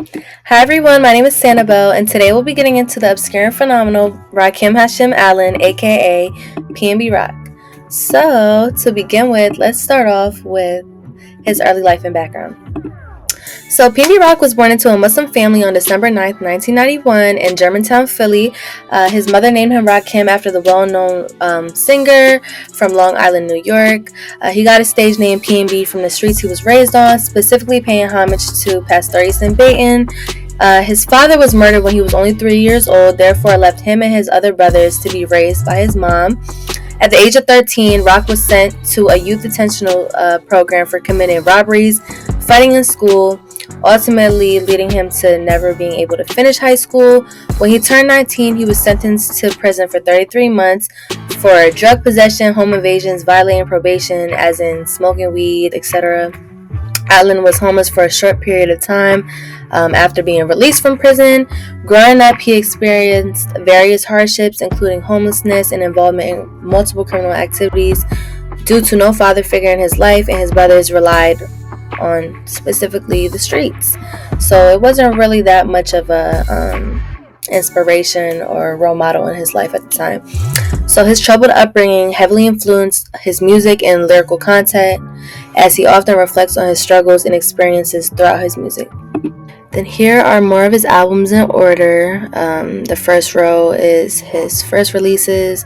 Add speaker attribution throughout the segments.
Speaker 1: Hi everyone, my name is Sanable, and today we'll be getting into the obscure and phenomenal Rakim Hashem Allen, aka PnB Rock. So, to begin with, let's start off with his early life and background. So, PnB Rock was born into a Muslim family on December 9th, 1991 in Germantown, Philly. His mother named him Rakim after the well-known singer from Long Island, New York. He got his stage name PnB from the streets he was raised on, specifically paying homage to Pastor Easton Baton. His father was murdered when he was only 3 years old, therefore left him and his other brothers to be raised by his mom. At the age of 13, Rock was sent to a youth detention program for committing robberies, fighting in school, ultimately leading him to never being able to finish high school. When he turned 19, he was sentenced to prison for 33 months for drug possession, home invasions, violating probation, as in smoking weed, etc. Allen was homeless for a short period of time after being released from prison. Growing up, he experienced various hardships, including homelessness and involvement in multiple criminal activities due to no father figure in his life, and his brothers relied on specifically the streets. So it wasn't really that much of a inspiration or role model in his life at the time. So his troubled upbringing heavily influenced his music and lyrical content, as he often reflects on his struggles and experiences throughout his music. Then here are more of his albums in order. The first row is his first releases,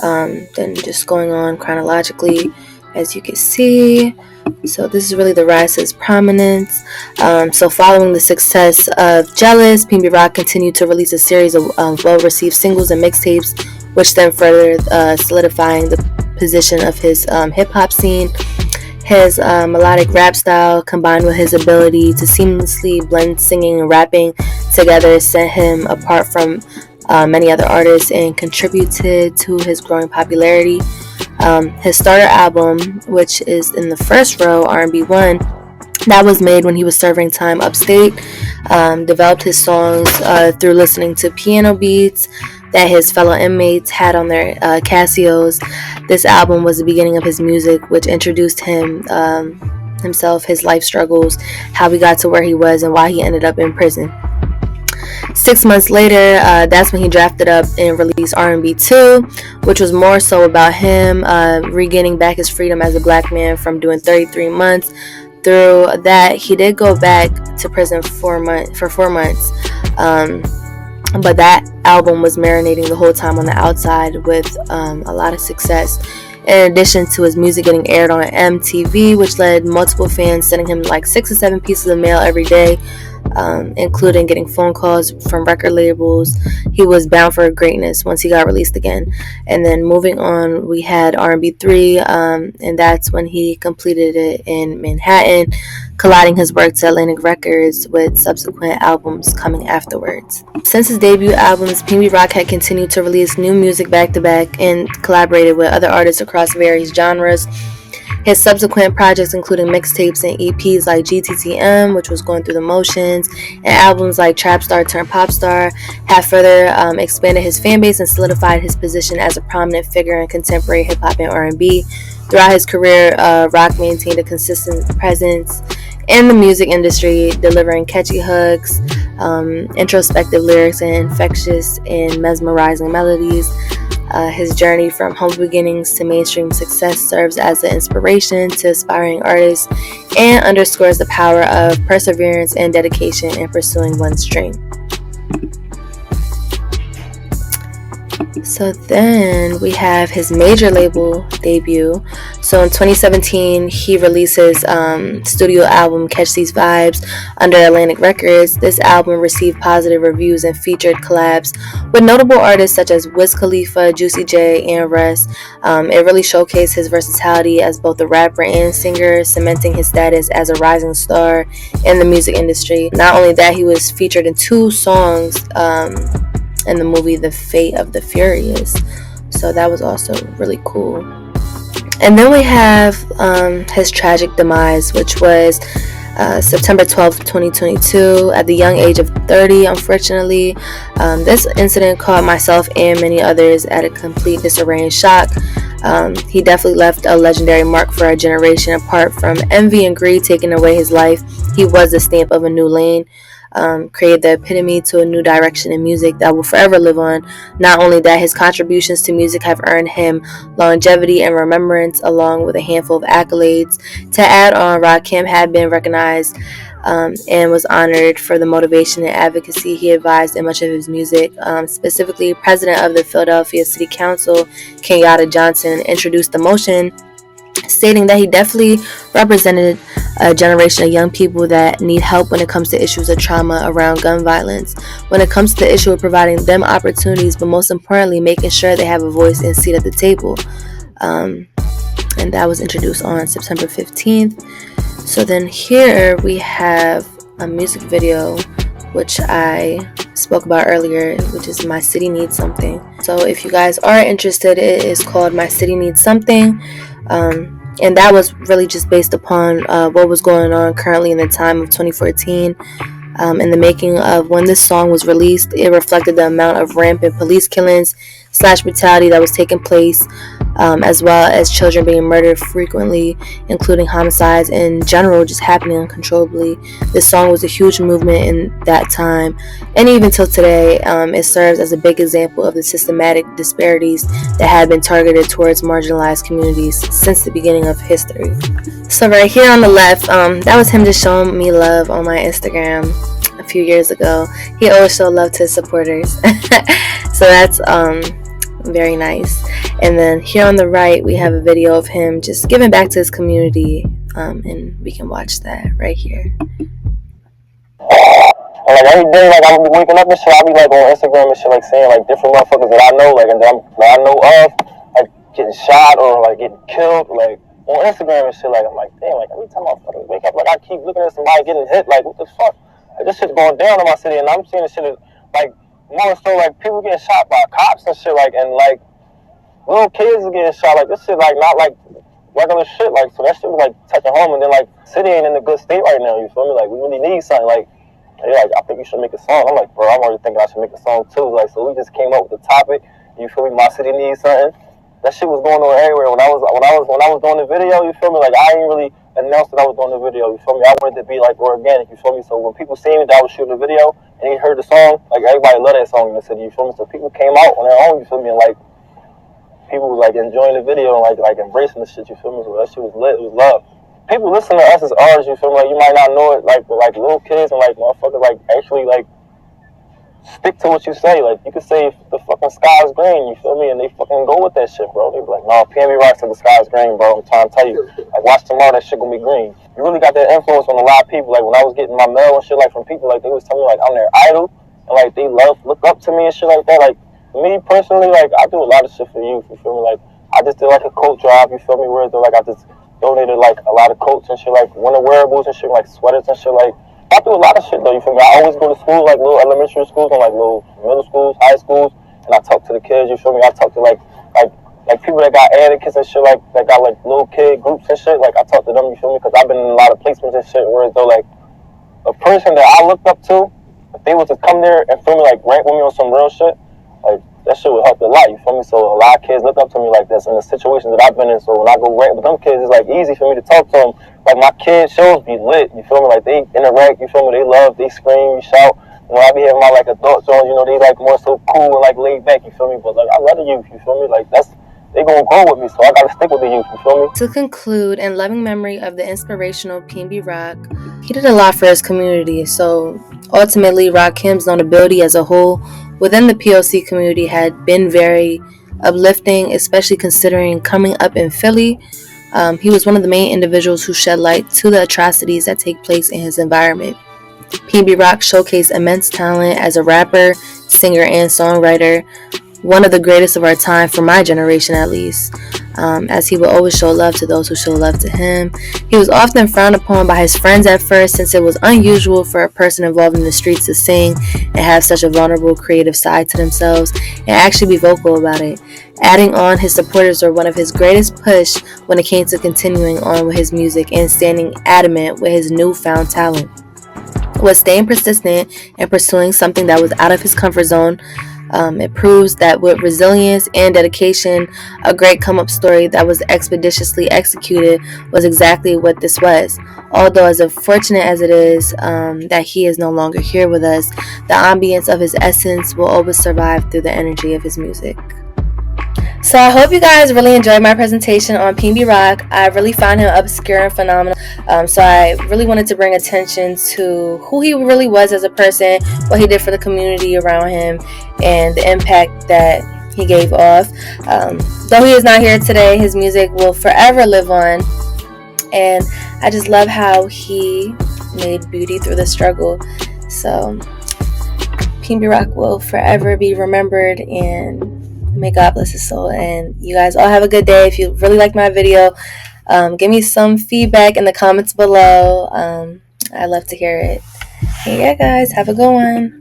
Speaker 1: then just going on chronologically, as you can see. So this is really the rise to his prominence. So following the success of Jealous, PnB Rock continued to release a series of well-received singles and mixtapes, which then further solidifying the position of his hip-hop scene. His melodic rap style, combined with his ability to seamlessly blend singing and rapping together, set him apart from many other artists and contributed to his growing popularity. His starter album, which is in the first row, R&B 1, that was made when he was serving time upstate, developed his songs through listening to piano beats that his fellow inmates had on their Casios. This album was the beginning of his music, which introduced himself, his life struggles, how he got to where he was, and why he ended up in prison. 6 months later, that's when he drafted up and released R&B 2, which was more so about him regaining back his freedom as a black man from doing 33 months. Through that, he did go back to prison for 4 months. But that album was marinating the whole time on the outside with a lot of success. In addition to his music getting aired on MTV, which led multiple fans sending him like 6 or 7 pieces of mail every day, including getting phone calls from record labels. He was bound for greatness once he got released again. And then moving on, we had R&B 3, and that's when he completed it in Manhattan, colliding his work to Atlantic Records with subsequent albums coming afterwards. Since his debut albums, PnB Rock had continued to release new music back-to-back and collaborated with other artists across various genres. His subsequent projects, including mixtapes and EPs like GTTM, which was going through the motions, and albums like Trap Star Turn Pop Star, have further expanded his fan base and solidified his position as a prominent figure in contemporary hip-hop and R&B. Throughout his career, Rock maintained a consistent presence in the music industry, delivering catchy hooks, introspective lyrics, and infectious and mesmerizing melodies. His journey from humble beginnings to mainstream success serves as an inspiration to aspiring artists and underscores the power of perseverance and dedication in pursuing one's dream. So then we have his major label debut. So in 2017, he releases studio album Catch These Vibes under Atlantic Records. This album received positive reviews and featured collabs with notable artists such as Wiz Khalifa, Juicy J, and Russ. It really showcased his versatility as both a rapper and singer, cementing his status as a rising star in the music industry. Not only that, he was featured in 2 songs in the movie The Fate of the Furious. So that was also really cool. And then we have his tragic demise, which was September 12th, 2022, at the young age of 30, unfortunately. This incident caught myself and many others at a complete disarray and shock. He definitely left a legendary mark for a generation. Apart from envy and greed taking away his life, he was the stamp of a new lane. created the epitome to a new direction in music that will forever live on. Not only that, his contributions to music have earned him longevity and remembrance, along with a handful of accolades. To add on, Rakim had been recognized and was honored for the motivation and advocacy he advised in much of his music. Specifically, President of the Philadelphia City Council, Kenyatta Johnson, introduced the motion, stating that he definitely represented a generation of young people that need help when it comes to issues of trauma around gun violence, when it comes to the issue of providing them opportunities, but most importantly, making sure they have a voice and seat at the table. And that was introduced on September 15th. So then here we have a music video, which I spoke about earlier, which is My City Needs Something. So if you guys are interested, it is called My City Needs Something. And that was really just based upon what was going on currently in the time of 2014. In the making of when this song was released, it reflected the amount of rampant police killings / brutality that was taking place, as well as children being murdered frequently, including homicides in general just happening uncontrollably. This song was a huge movement in that time, and even till today, it serves as a big example of the systematic disparities that have been targeted towards marginalized communities since the beginning of history. So right here on the left, that was him just showing me love on my Instagram a few years ago. He always showed love to his supporters. So that's very nice. And then here on the right, we have a video of him just giving back to his community, and we can watch that right here.
Speaker 2: And like every day, like I'm waking up and shit, I'll be like on Instagram and shit, like saying like different motherfuckers that I know, like and that I know of, like getting shot or like getting killed, like on Instagram and shit. Like I'm like, damn, like every time I fucking wake up, like I keep looking at somebody getting hit, like what the fuck? Like this shit's going down in my city, and I'm seeing this shit like more so like people getting shot by cops and shit, like and like little kids are getting shot, like this shit like not like regular shit, like so that shit was like touching home, and then like city ain't in a good state right now, you feel me? Like we really need something, like they're like, I think you should make a song. I'm like, bro, I'm already thinking I should make a song too. Like, so we just came up with the topic. You feel me? My city needs something. That shit was going on everywhere. When I was doing the video, you feel me? Like I ain't really announced that I was doing the video. You feel me? I wanted to be like organic. You feel me? So when people see me that I was shooting the video and they heard the song, like everybody loved that song in the city. You feel me? So people came out on their own. You feel me? And like people was like enjoying the video and like embracing the shit. You feel me? So that shit was lit. It was love. People listen to us as artists, you feel me? Like you might not know it, like little kids and like motherfuckers like actually like stick to what you say. Like you could say the fucking sky is green, you feel me? And they fucking go with that shit, bro. They be like, no, PnB Rock said the sky is green, bro. I'm trying to tell you. Like watch tomorrow, that shit gonna be green. You really got that influence on a lot of people. Like when I was getting my mail and shit like from people, like they was telling me like I'm their idol and like they look up to me and shit like that. Like me personally, like I do a lot of shit for youth, you feel me? Like I just did like a coat drive, you feel me? Where like I just donated like a lot of coats and shit, like winter wearables and shit, like sweaters and shit. Like I do a lot of shit though, you feel me? I always go to school, like little elementary schools and like little middle schools, high schools, and I talk to the kids, you feel me? I talk to like people that got advocates and shit, like that got like little kid groups and shit. Like I talk to them, you feel me? Because I've been in a lot of placements and shit where though like a person that I looked up to, if they was to come there and feel me like rant with me on some real shit, like that shit would help a lot, you feel me? So a lot of kids look up to me like this in the situations that I've been in. So when I go rant with them kids, it's like easy for me to talk to them. Like my kids shows be lit, you feel me? Like they interact, you feel me? They love, they scream, shout. When I be having my like adult songs, you know, they like more so cool and like laid back, you feel me? But like I love the youth, you feel me? Like they gonna grow with me, so I gotta stick with the youth, you feel me?
Speaker 1: To conclude, in loving memory of the inspirational PnB Rock, he did a lot for his community. So ultimately, Rakim's notability as a whole within the POC community had been very uplifting, especially considering coming up in Philly. He was one of the main individuals who shed light to the atrocities that take place in his environment. PnB Rock showcased immense talent as a rapper, singer, and songwriter, one of the greatest of our time for my generation at least, as he would always show love to those who show love to him. He was often frowned upon by his friends at first, since it was unusual for a person involved in the streets to sing and have such a vulnerable creative side to themselves and actually be vocal about it. Adding on, his supporters were one of his greatest push when it came to continuing on with his music and standing adamant with his newfound talent. Was staying persistent and pursuing something that was out of his comfort zone, It proves that with resilience and dedication, a great come up story that was expeditiously executed was exactly what this was. Although, as unfortunate as it is that he is no longer here with us, the ambience of his essence will always survive through the energy of his music. So I hope you guys really enjoyed my presentation on PnB Rock. I really found him obscure and phenomenal. So I really wanted to bring attention to who he really was as a person, what he did for the community around him, and the impact that he gave off. Though he is not here today, his music will forever live on. And I just love how he made beauty through the struggle. So PnB Rock will forever be remembered, and may God bless his soul. And you guys all have a good day. If you really like my video, give me some feedback in the comments below. I love to hear it. And yeah, guys, have a good one.